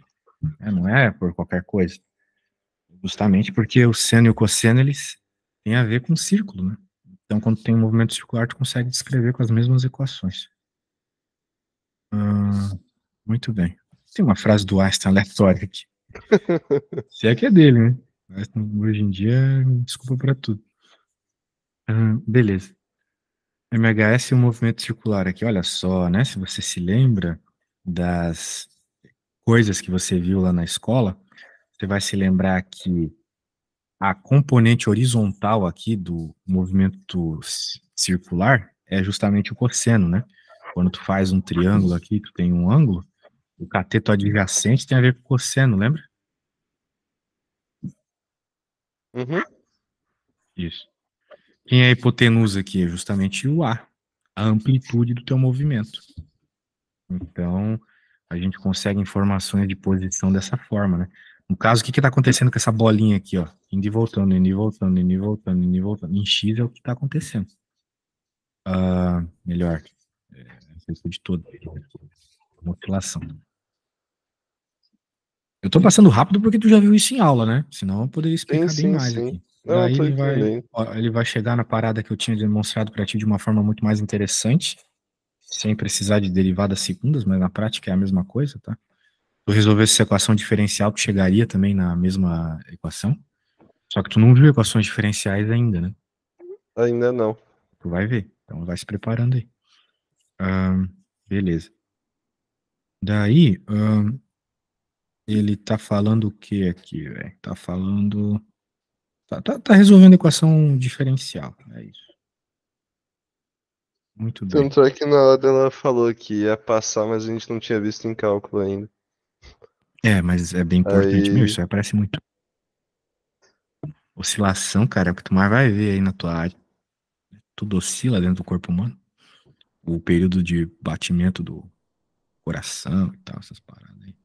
né? Não é por qualquer coisa. Justamente porque o seno e o cosseno, eles têm a ver com o círculo, né? Então, quando tem um movimento circular, tu consegue descrever com as mesmas equações. Muito bem. Tem uma frase do Einstein aleatória aqui. Se é que é dele, né? Mas, hoje em dia, desculpa para tudo. Beleza. MHS e o movimento circular aqui, olha só, né? Se você se lembra das coisas que você viu lá na escola, você vai se lembrar que a componente horizontal aqui do movimento circular é justamente o cosseno, né? Quando tu faz um triângulo aqui, tu tem um ângulo, o cateto adjacente tem a ver com o cosseno, lembra? Uhum. Isso. Quem é a hipotenusa aqui? É justamente o a amplitude do teu movimento. Então, a gente consegue informações de posição dessa forma, né? No caso, o que está acontecendo com essa bolinha aqui, ó? Indo e voltando, indo e voltando, indo e voltando, indo e voltando. Em X é o que está acontecendo. Melhor. Amplitude toda. Uma oscilação. Eu tô passando rápido porque tu já viu isso em aula, né? Senão eu poderia Sim, explicar bem sim, mais sim. aqui. Não, eu Daí tô ele vai, entendendo. ó, ele vai chegar na parada que eu tinha demonstrado para ti de uma forma muito mais interessante, sem precisar de derivadas segundas, mas na prática é a mesma coisa, tá? Tu resolvesse essa equação diferencial, tu chegaria também na mesma equação. Só que tu não viu equações diferenciais ainda, né? Ainda não. Tu vai ver. Então vai se preparando aí. Beleza. Daí, ele tá falando o que aqui, velho? Tá falando. Tá resolvendo equação diferencial. É isso. Muito bem. Tanto é que na hora ela falou que ia passar, mas a gente não tinha visto em cálculo ainda. Mas é bem importante. Meu, Aí. isso aí aparece muito. Oscilação, cara, é o que tu mais vai ver aí na tua área. Tudo oscila dentro do corpo humano. O período de batimento do coração e tal, essas paradas aí.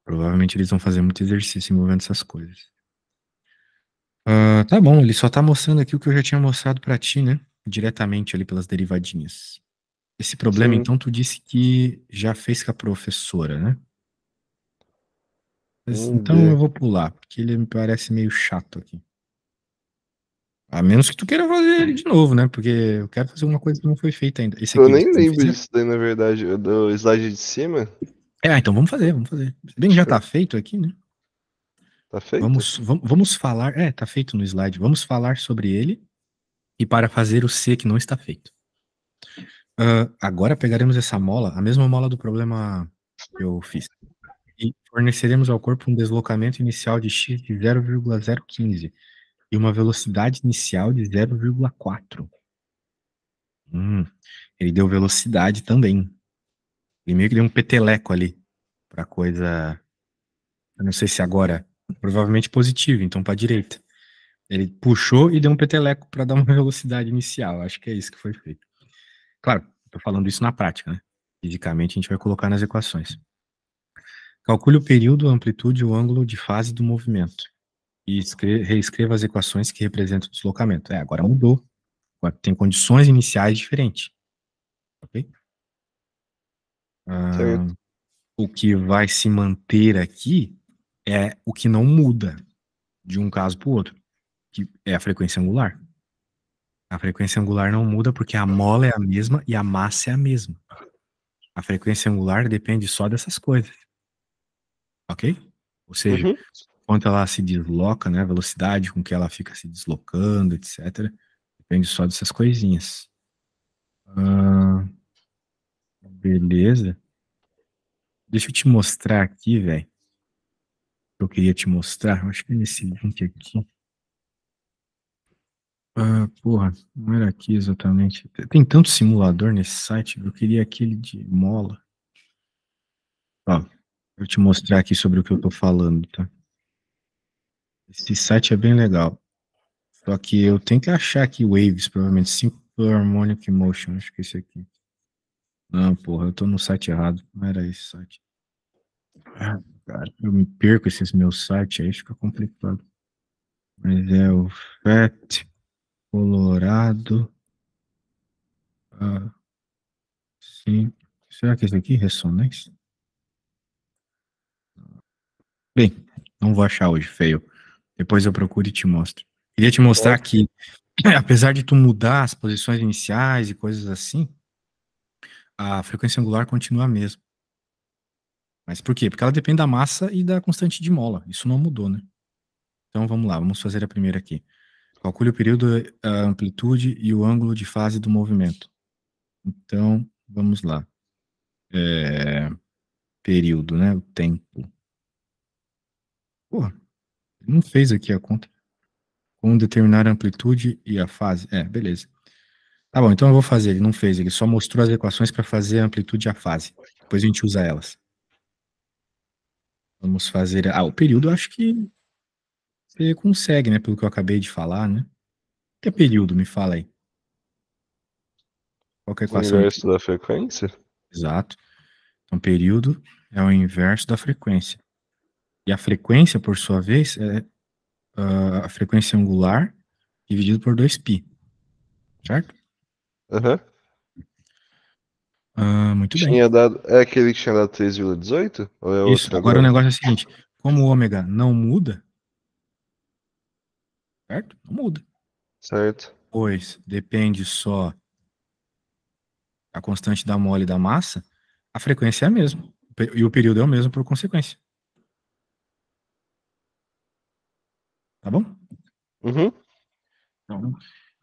Provavelmente eles vão fazer muito exercício envolvendo essas coisas. Tá bom, ele só tá mostrando aqui o que eu já tinha mostrado pra ti, né? Diretamente ali pelas derivadinhas. Esse problema, Sim. então, tu disse que já fez com a professora, né? Mas, Vamos então eu ver. vou pular, porque ele me parece meio chato aqui. A menos que tu queira fazer ele de novo, né? Porque eu quero fazer uma coisa que não foi feita ainda. Esse Eu aqui nem vocês não lembro fizeram? disso daí, na verdade. Do slide de cima? Então vamos fazer, vamos fazer. Se bem que já Deixa tá eu... feito aqui, né? Tá feito? Vamos falar. Tá feito no slide. Vamos falar sobre ele e para fazer o C que não está feito. Agora pegaremos essa mola, a mesma mola do problema que eu fiz, e forneceremos ao corpo um deslocamento inicial de x de 0,015 e uma velocidade inicial de 0,4. Ele deu velocidade também. Ele meio que deu um peteleco ali para coisa. Eu não sei se agora, provavelmente positivo, então para a direita. Ele puxou e deu um peteleco para dar uma velocidade inicial. Acho que é isso que foi feito. Claro, estou falando isso na prática, né? Fisicamente a gente vai colocar nas equações. Calcule o período, a amplitude e o ângulo de fase do movimento. E reescreva as equações que representam o deslocamento. Agora mudou. Agora tem condições iniciais diferentes. Ok? Certo. O que vai se manter aqui é o que não muda de um caso para o outro, que é a frequência angular. A frequência angular não muda porque a mola é a mesma e a massa é a mesma. A frequência angular depende só dessas coisas. Ok? Ou seja, Uhum. quanto ela se desloca, né, a velocidade com que ela fica se deslocando, etc. Depende só dessas coisinhas. Beleza. Deixa eu te mostrar aqui, velho. Eu queria te mostrar. Acho que é nesse link aqui. Porra, não era aqui exatamente. Tem tanto simulador nesse site. Eu queria aquele de mola. Ó, vou te mostrar aqui sobre o que eu tô falando, tá? Esse site é bem legal. Só que eu tenho que achar aqui Waves, provavelmente. Simple Harmonic Motion. Acho que é esse aqui. Não, porra, eu tô no site errado. Não era esse site. Cara, eu me perco esses meus sites, aí fica complicado. Mas é o FET Colorado. Sim. Será que é esse aqui? Ressonância? Bem, não vou achar hoje, feio. Depois eu procuro e te mostro. Queria te mostrar Ok. que, apesar de tu mudar as posições iniciais e coisas assim, a frequência angular continua a mesma. Mas por quê? Porque ela depende da massa e da constante de mola. Isso não mudou, né? Então vamos lá, vamos fazer a primeira aqui. Calcule o período, a amplitude e o ângulo de fase do movimento. Então, vamos lá. Período, né? O tempo. Pô, não fez aqui a conta. Como determinar a amplitude e a fase. Beleza. Tá bom, então eu vou fazer. Ele não fez, ele só mostrou as equações para fazer a amplitude e a fase. Depois a gente usa elas. Vamos fazer. O período eu acho que você consegue, né? Pelo que eu acabei de falar, né? O que é período? Me fala aí. Qual que é a O equação do inverso período? da frequência? Exato. Então, período é o inverso da frequência. E a frequência, por sua vez, é a frequência angular dividido por 2π, certo? Aham. Muito bem. Tinha dado. É aquele que tinha dado 3,18? Ou é Isso. outro Agora o agora? negócio é o seguinte: como o ômega não muda, certo? Não muda. Certo. Pois depende só a constante da mole e da massa, a frequência é a mesma. E o período é o mesmo por consequência. Tá bom? Uhum. Então,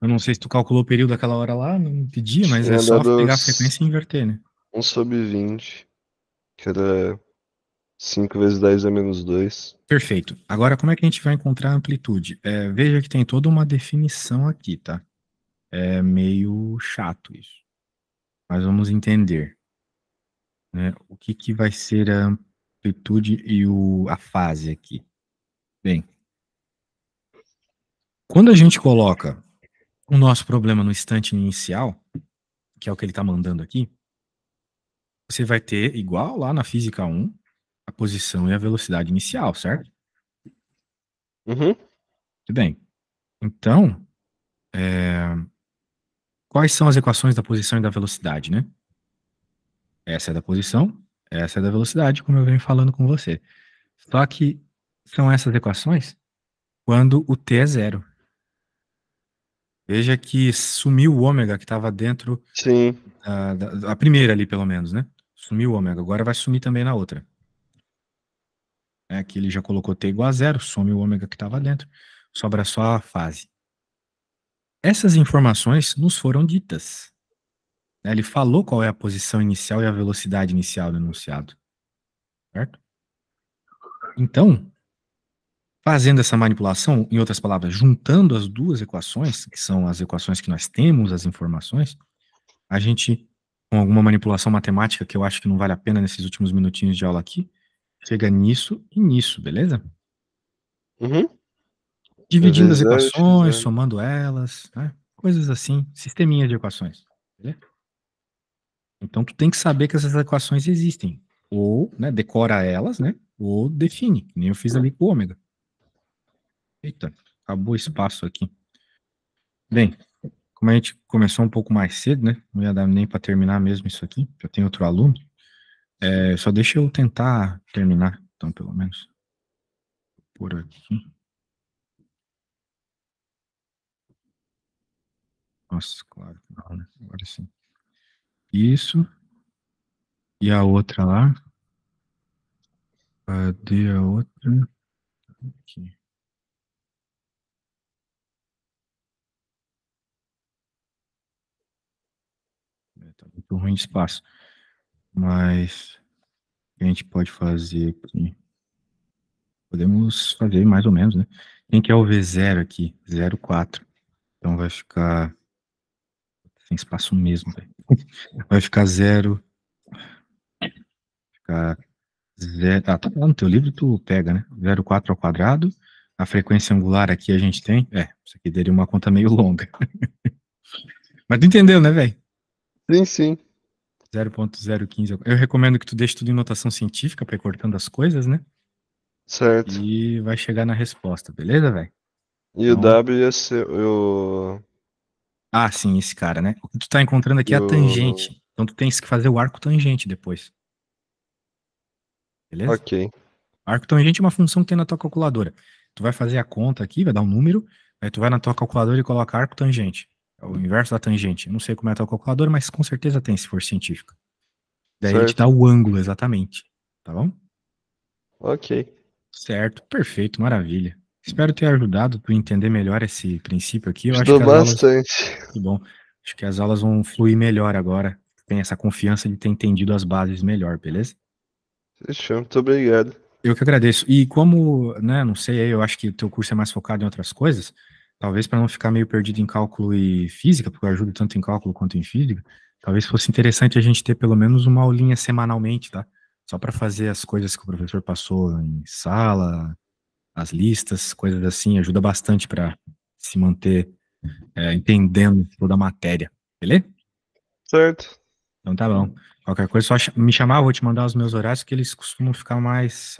eu não sei se tu calculou o período daquela hora lá, não pedia, mas é Tinha só dado pegar a frequência e inverter, né? 1/20, que era 5 vezes 10 a menos 2. Perfeito. Agora, como é que a gente vai encontrar a amplitude? Veja que tem toda uma definição aqui, tá? É meio chato isso. Mas vamos entender, né? O que vai ser a amplitude e a fase aqui? Bem, quando a gente coloca o nosso problema no instante inicial, que é o que ele está mandando aqui, você vai ter, igual lá na física 1, a posição e a velocidade inicial, certo? Uhum. Tudo bem. Então, quais são as equações da posição e da velocidade, né? Essa é da posição, essa é da velocidade, como eu venho falando com você. Só que são essas equações quando o t é zero. Veja que sumiu o ômega que estava dentro Sim. a primeira ali, pelo menos, né? Sumiu o ômega. Agora vai sumir também na outra. Aqui ele já colocou t igual a zero, some o ômega que estava dentro. Sobra só a fase. Essas informações nos foram ditas. Ele falou qual é a posição inicial e a velocidade inicial do enunciado. Certo? Então, fazendo essa manipulação, em outras palavras, juntando as duas equações, que são as equações que nós temos, as informações, a gente, com alguma manipulação matemática, que eu acho que não vale a pena nesses últimos minutinhos de aula aqui, chega nisso e nisso, beleza? Uhum. Dividindo as V0, equações, X0. somando elas, né? Coisas assim, sisteminha de equações. Beleza? Então, tu tem que saber que essas equações existem. Ou, né, decora elas, né? Ou define, que nem eu fiz ali com o ômega. Eita, acabou o espaço aqui. Bem, como a gente começou um pouco mais cedo, né? Não ia dar nem para terminar mesmo isso aqui. Já tem outro aluno. Só deixa eu tentar terminar, então, pelo menos. Por aqui. Nossa, claro que não, né? Agora sim. Isso. E a outra lá. Cadê a outra? Aqui. Tá muito ruim de espaço. Mas o que a gente pode fazer aqui? Podemos fazer mais ou menos, né? Quem que é o V0 aqui? 0,4. Então vai ficar sem espaço mesmo, velho. Vai ficar 0. Ficar 0. Ah, tá lá no teu livro, tu pega, né? 0,4 ao quadrado. A frequência angular aqui a gente tem. Isso aqui daria uma conta meio longa. Mas tu entendeu, né, velho? Sim, sim. 0,015. Eu recomendo que tu deixe tudo em notação científica para ir cortando as coisas, né? Certo. E vai chegar na resposta, beleza, velho? E o Então, W ia ser o. sim, esse cara, né? O que tu tá encontrando aqui E é a o. tangente. Então tu tens que fazer o arco tangente depois. Beleza? Ok. Arco tangente é uma função que tem na tua calculadora. Tu vai fazer a conta aqui, vai dar um número, aí tu vai na tua calculadora e coloca arco tangente. É o inverso da tangente. Eu não sei como é a tua calculadora, mas com certeza tem, se for científico. Daí ele te dá Certo. o ângulo exatamente. Tá bom? Ok. Certo, perfeito, maravilha. Espero ter ajudado tu a entender melhor esse princípio aqui. Eu acho Ajudou que as aulas, bastante. que bom, acho que as aulas vão fluir melhor agora. Tem essa confiança de ter entendido as bases melhor, beleza? Fechou. Muito obrigado. Eu que agradeço. E como, né, não sei, eu acho que o teu curso é mais focado em outras coisas, talvez para não ficar meio perdido em cálculo e física, porque eu ajudo tanto em cálculo quanto em física, talvez fosse interessante a gente ter pelo menos uma aulinha semanalmente, tá? Só para fazer as coisas que o professor passou em sala, as listas, coisas assim, ajuda bastante para se manter entendendo toda a matéria, beleza? Certo. Então tá bom. Qualquer coisa, só me chamar, eu vou te mandar os meus horários, que eles costumam ficar mais